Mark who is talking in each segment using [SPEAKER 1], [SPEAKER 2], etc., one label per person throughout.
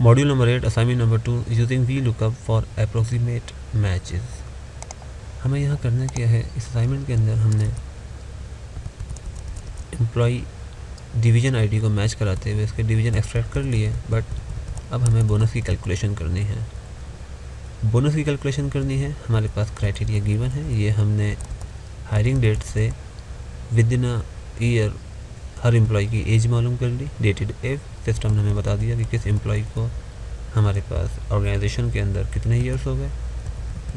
[SPEAKER 1] Module number 8 assignment number 2 using V lookup for approximate matches. हमें यहाँ करना क्या है, इस असाइनमेंट के अंदर हमने एम्प्लॉई डिवीज़न आईडी को मैच कराते हुए इसके डिवीज़न एक्सट्रैक्ट कर लिए, बट अब हमें बोनस की कैलकुलेशन करनी है। बोनस की कैलकुलेशन करनी है, हमारे पास क्राइटेरिया गिवन है। ये हमने हायरिंग डेट से विद इन अ ईयर हर एम्प्लॉय की एज मालूम कर ली। डेटेड एफ सिस्टम ने हमें बता दिया कि किस एम्प्लॉय को हमारे पास ऑर्गेनाइजेशन के अंदर कितने ईयर्स हो गए।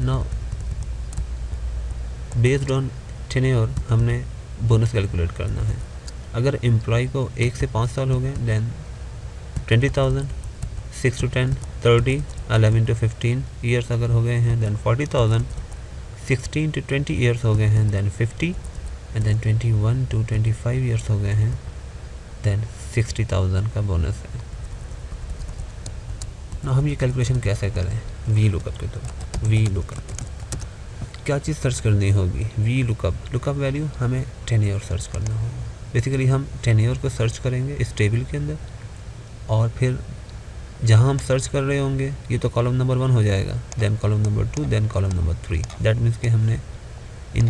[SPEAKER 1] नाउ बेस्ड ऑन टेन्योर हमने बोनस कैलकुलेट करना है। अगर एम्प्लॉय को 1 से 5 साल हो गए देन 20,000, 6 to 10 30, 11 to 15 ईयर्स अगर हो गए हैं देन 40,000, 16 to 20 ईयर्स हो गए हैं then 50, and then 21 to 25 years हो गए हैं देन 60,000 का बोनस है। ना हम ये कैलकुलेशन कैसे करें, वी लुकअप के थ्रू। वी लुकअप क्या चीज़ सर्च करनी होगी, वी लुकअप वैल्यू हमें टेन्योर सर्च करना होगा। बेसिकली हम टेन्योर को सर्च करेंगे इस टेबल के अंदर, और फिर जहाँ हम सर्च कर रहे होंगे ये तो कॉलम नंबर 1 हो जाएगा, then column number 2, then column number 3। That means कि हमने इन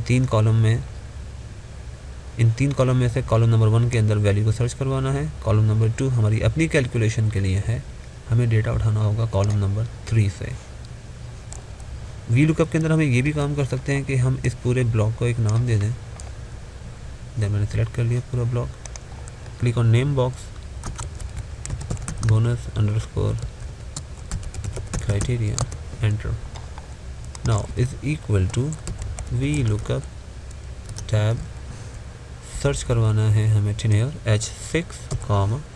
[SPEAKER 1] तीन कॉलम में से कॉलम नंबर 1 के अंदर वैल्यू को सर्च करवाना है। कॉलम नंबर 2 हमारी अपनी कैलकुलेशन के लिए है, हमें डेटा उठाना होगा कॉलम नंबर 3 से। वी लुकअप के अंदर हमें ये भी काम कर सकते हैं कि हम इस पूरे ब्लॉक को एक नाम दे दें। देन मैंने सेलेक्ट कर लिया पूरा block, click on name box, bonus underscore criteria, enter. Now is equal to V lookup tab, search करवाना है हमें टेन्योर H6,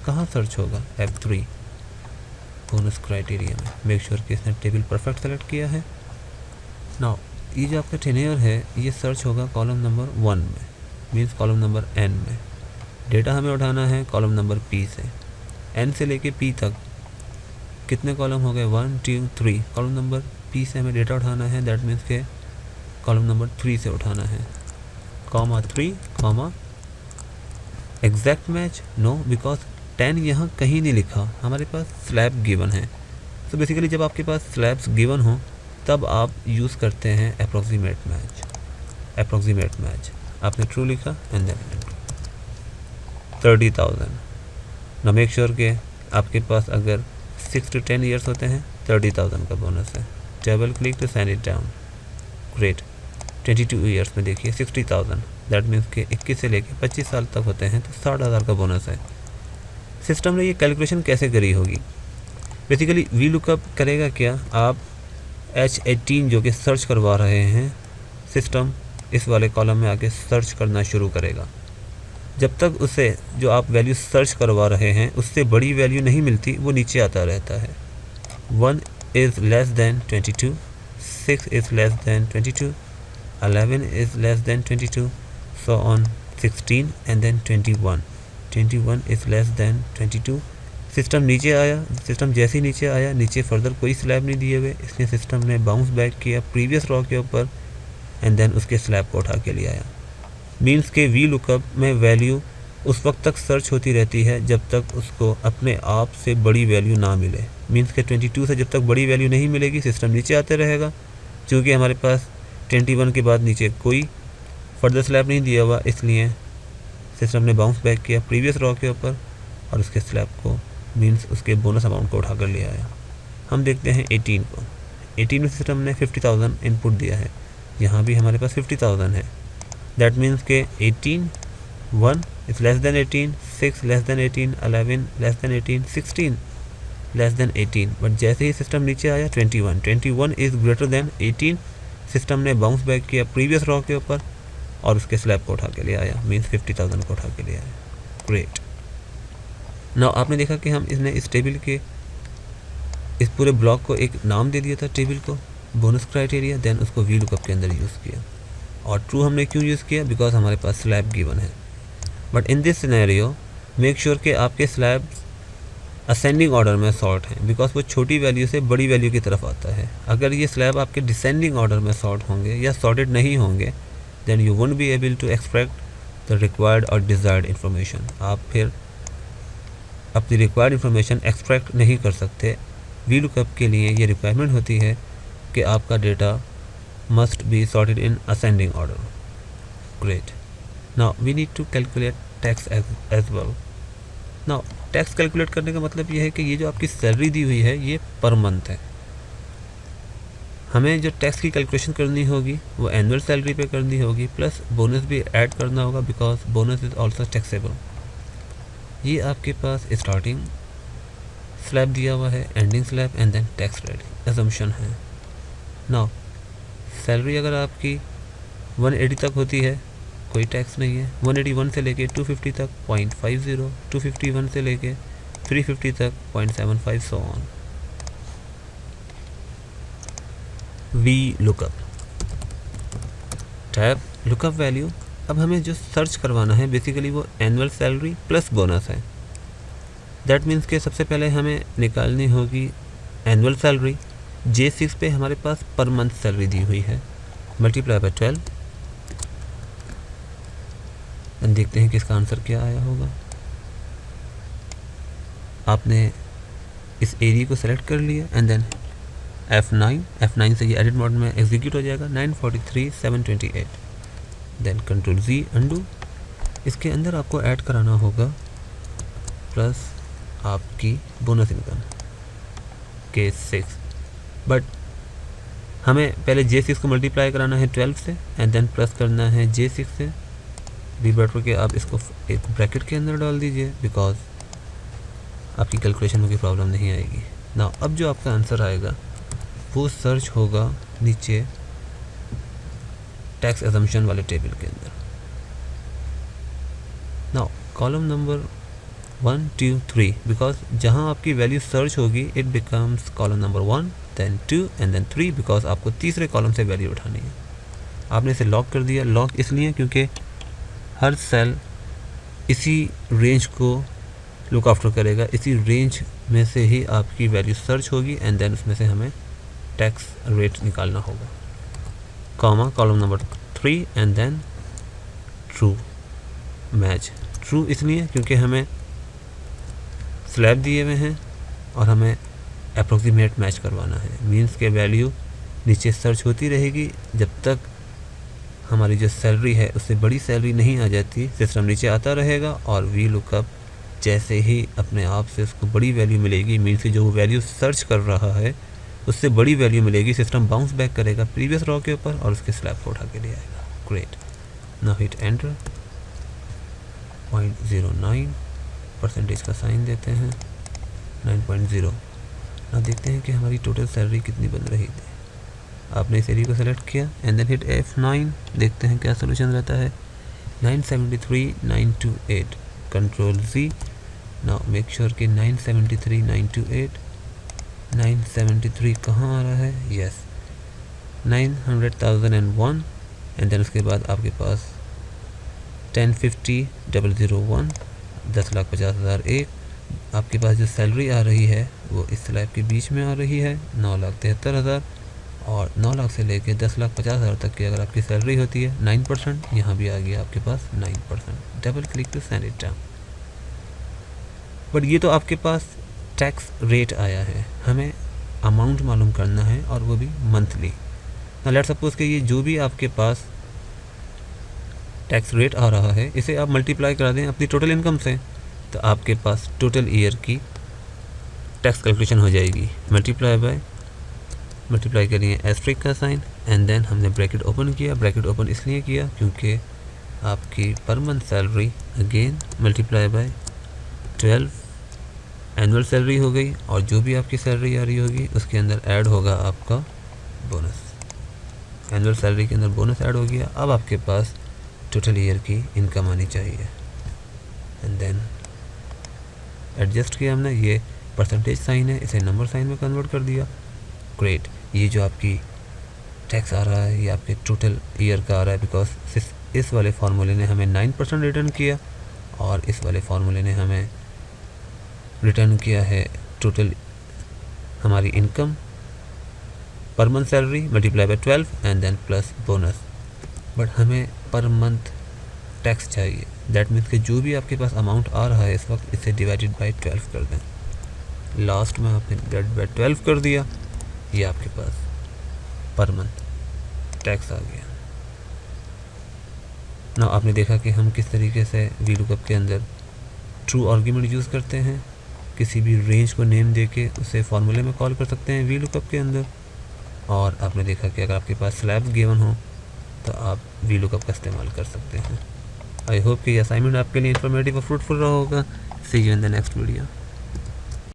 [SPEAKER 1] कहाँ सर्च होगा, F3 बोनस क्राइटेरिया में। मेक श्योर कि इसने टेबल परफेक्ट सेलेक्ट किया है। नाउ ये जो आपका टेन्योर है ये सर्च होगा कॉलम नंबर 1 में, मीन्स कॉलम नंबर N में। डेटा हमें उठाना है कॉलम नंबर P से, N से लेके P तक कितने कॉलम हो गए, 1 2 3। कॉलम नंबर P से हमें डेटा उठाना है, दैट मीन्स के कॉलम नंबर 3 से उठाना है, comma 3, exact match no, because 10 यहाँ कहीं नहीं लिखा, हमारे पास स्लैब गिवन है। तो बेसिकली जब आपके पास स्लैब्स गिवन हो तब आप यूज़ करते हैं अप्रोक्सीमेट मैच। आपने ट्रू लिखा एंड देन 30,000। ना मेक श्योर के आपके पास अगर 6 to 10 ईयर्स होते हैं 30,000 का बोनस है। Table click to send it down, great. 22 years में देखिए 60,000, दैट मीन्स के 21 से लेके 25 साल तक होते हैं तो 60,000 का बोनस है। सिस्टम ने ये कैलकुलेशन कैसे करी होगी, बेसिकली वी लुकअप करेगा क्या, आप H18 जो कि सर्च करवा रहे हैं, सिस्टम इस वाले कॉलम में आके सर्च करना शुरू करेगा। जब तक उसे जो आप वैल्यू सर्च करवा रहे हैं उससे बड़ी वैल्यू नहीं मिलती वो नीचे आता रहता है। 1 is less than 22, 6 is less than 22, 11 is less than 22, so on 16 and then 21 is less than 22। System नीचे आया, सिस्टम जैसे ही नीचे आया, नीचे फर्दर कोई स्लैब नहीं दिए हुए, इसलिए सिस्टम ने बाउंस बैक किया प्रीवियस रॉ के ऊपर एंड देन उसके स्लैब को उठा के ले आया। मीन्स के वी लुकअप में वैल्यू उस वक्त तक सर्च होती रहती है जब तक उसको अपने आप से बड़ी वैल्यू ना मिले। मीन्स के 22 से जब तक बड़ी वैल्यू नहीं मिलेगी सिस्टम नीचे आते रहेगा। क्योंकि हमारे पास 21 के बाद नीचे कोई फर्दर स्लैब नहीं दिया हुआ, इसलिए सिस्टम ने बाउंस बैक किया प्रीवियस रॉ के ऊपर और उसके स्लैब को, मीन्स उसके बोनस अमाउंट को उठा कर ले आया। हम देखते हैं 18 को। 18 में सिस्टम ने 50,000 इनपुट दिया है, यहाँ भी हमारे पास 50,000 है। दैट मीन्स के 18, 1 is less then 18, 6 less than 18, 11 less than 18, 16 less than 18। But जैसे ही सिस्टम नीचे आया 21 इज़ ग्रेटर दैन 18, सिस्टम ने बाउंस बैक किया प्रीवियस रॉ के ऊपर और उसके स्लैब को उठा के ले आया, मीन्स 50,000 को उठा के ले आया। ग्रेट। नाउ आपने देखा कि हम इसने इस टेबल के इस पूरे ब्लॉक को एक नाम दे दिया था, टेबल को बोनस क्राइटेरिया, देन उसको वी लुकअप के अंदर यूज़ किया। और ट्रू हमने क्यों यूज़ किया, बिकॉज हमारे पास स्लैब गिवन है। But in this scenario make sure कि आपके स्लैब असेंडिंग ऑर्डर में सॉर्ट हैं, बिकॉज वो छोटी वैल्यू से बड़ी वैल्यू की तरफ आता है। अगर ये स्लैब आपके डिसेंडिंग ऑर्डर में सॉर्ट होंगे या सॉर्टेड नहीं होंगे then you won't be able to extract the required और डिज़ायर्ड इन्फॉर्मेशन। आप फिर अपनी रिक्वायर्ड इन्फॉर्मेशन एक्सट्रैक्ट नहीं कर सकते। वी लुकअप के लिए ये रिक्वायरमेंट होती है कि आपका data must be sorted in ascending order. Great. Now we need to calculate tax as well. Now tax calculate करने का मतलब ये है कि ये जो आपकी सैलरी दी हुई है ये पर मंथ है। हमें जो टैक्स की कैलकुलेशन करनी होगी वो एनुअल सैलरी पे करनी होगी, प्लस बोनस भी ऐड करना होगा because bonus is also taxable. ये आपके पास स्टार्टिंग स्लैब दिया हुआ है, ending slab and then tax rate assumption है। नाउ सैलरी अगर आपकी 180 तक होती है कोई टैक्स नहीं है, 181 से लेके 250 तक 0.50, 251 से लेके 350 तक 0.75 so on. We lookup tab lookup value. अब हमें जो सर्च करवाना है बेसिकली वो एनुअल सैलरी प्लस बोनस है। दैट मीन्स के सबसे पहले हमें निकालनी होगी एनुअल सैलरी। J6 पे हमारे पास पर मंथ सैलरी दी हुई है, मल्टीप्लाई बाय 12। देखते हैं कि इसका आंसर क्या आया होगा। आपने इस एरिया को सेलेक्ट कर लिया एंड देन F9 से ये एडिट मोड में एग्जीक्यूट हो जाएगा। 943,728 देन कंट्रोल Z अंडू। इसके अंदर आपको ऐड कराना होगा प्लस आपकी बोनस इनकम K6, बट हमें पहले J6 को मल्टीप्लाई कराना है 12 से एंड देन प्लस करना है J6 से। बी बेटर के आप इसको एक ब्रैकेट के अंदर डाल दीजिए बिकॉज आपकी कैलकुलेशन में कोई प्रॉब्लम नहीं आएगी ना। अब जो आपका आंसर आएगा वो सर्च होगा नीचे टैक्स असम्पशन वाले टेबल के अंदर। नाउ कॉलम नंबर 1, 2, 3 बिकॉज जहाँ आपकी वैल्यू सर्च होगी it becomes column number 1 then 2 and then 3 because आपको तीसरे कॉलम से वैल्यू उठानी है। आपने इसे लॉक कर दिया। लॉक इसलिए क्योंकि हर सेल इसी रेंज को लुक आफ्टर करेगा, इसी रेंज में से ही आपकी वैल्यू सर्च होगी एंड देन उसमें से हमें टैक्स रेट निकालना होगा। Comma column number 3 and then true match. True इसलिए क्योंकि हमें स्लैब दिए हुए हैं और हमें अप्रोक्सीमेट मैच करवाना है। मीन्स के वैल्यू नीचे सर्च होती रहेगी जब तक हमारी जो सैलरी है उससे बड़ी सैलरी नहीं आ जाती, सिस्टम नीचे आता रहेगा और वी लुकअप जैसे ही अपने आप से उसको बड़ी वैल्यू मिलेगी, मीन्स जो वैल्यू सर्च कर रहा है उससे बड़ी वैल्यू मिलेगी, सिस्टम बाउंस बैक करेगा प्रीवियस रॉ के ऊपर और उसके स्लैब को उठा के ले आएगा। Great. Now hit enter. 0.09 percentage का साइन देते हैं 9.0। ना देखते हैं कि हमारी टोटल सैलरी कितनी बन रही थी। आपने इस एरिया को सेलेक्ट किया एंड देन हिट F9। देखते हैं क्या सोल्यूशन रहता है। 973,928 control Z। Now make sure कि 973,928 973 कहाँ आ रहा है। यस 900,001 एंड देन उसके बाद आपके पास 1050,001 10,50,001। आपके पास जो सैलरी आ रही है वो इस स्लैब के बीच में आ रही है 9,73,000 और 9 लाख से लेके 10,50,000 तक की अगर आपकी सैलरी होती है 9%, यहाँ भी आ गया आपके पास 9%। Double click to send it down. But ये तो आपके पास टैक्स रेट आया है, हमें अमाउंट मालूम करना है और वो भी मंथली। ना लेट सपोज कि ये जो भी आपके पास टैक्स रेट आ रहा है इसे आप मल्टीप्लाई करा दें अपनी टोटल इनकम से, तो आपके पास टोटल ईयर की टैक्स कैलकुलेशन हो जाएगी। मल्टीप्लाई के लिए एस्ट्रिक का साइन एंड देन हमने ब्रैकेट ओपन किया। ब्रैकेट ओपन इसलिए किया क्योंकि आपकी पर month salary again multiply by 12 annual salary हो गई और जो भी आपकी सैलरी आ रही होगी उसके अंदर ऐड होगा आपका बोनस। एनुअल सैलरी के अंदर बोनस ऐड हो गया। अब आपके पास टोटल ईयर की इनकम आनी चाहिए एंड देन एडजस्ट किया हमने। ये परसेंटेज साइन है, इसे नंबर साइन में कन्वर्ट कर दिया। ग्रेट। ये जो आपकी टैक्स आ रहा है ये आपके टोटल ईयर का आ रहा है बिकॉज इस वाले फार्मूले ने हमें 9% रिटर्न किया और इस वाले फार्मूले ने हमें रिटर्न किया है टोटल हमारी income per month salary multiply by 12 and then plus bonus. But हमें पर मंथ टैक्स चाहिए। दैट मीन्स कि जो भी आपके पास अमाउंट आ रहा है इस वक्त, इसे डिवाइडेड बाई 12 कर दें। लास्ट में आपने डिवाइडेड बाई 12 कर दिया, ये आपके पास पर मंथ टैक्स आ गया ना। आपने देखा कि हम किस तरीके से वी लुकअप के अंदर ट्रू आर्ग्यूमेंट यूज़ करते हैं। किसी भी रेंज को नेम देके उसे फार्मूले में कॉल कर सकते हैं वी लुकअप के अंदर। और आपने देखा कि अगर आपके पास स्लैब्स गिवन हो तो आप वी लुकअप का इस्तेमाल कर सकते हैं। आई होप कि ये असाइनमेंट आपके लिए इन्फॉर्मेटिव और फ्रूटफुल रहा होगा। See you in the next video.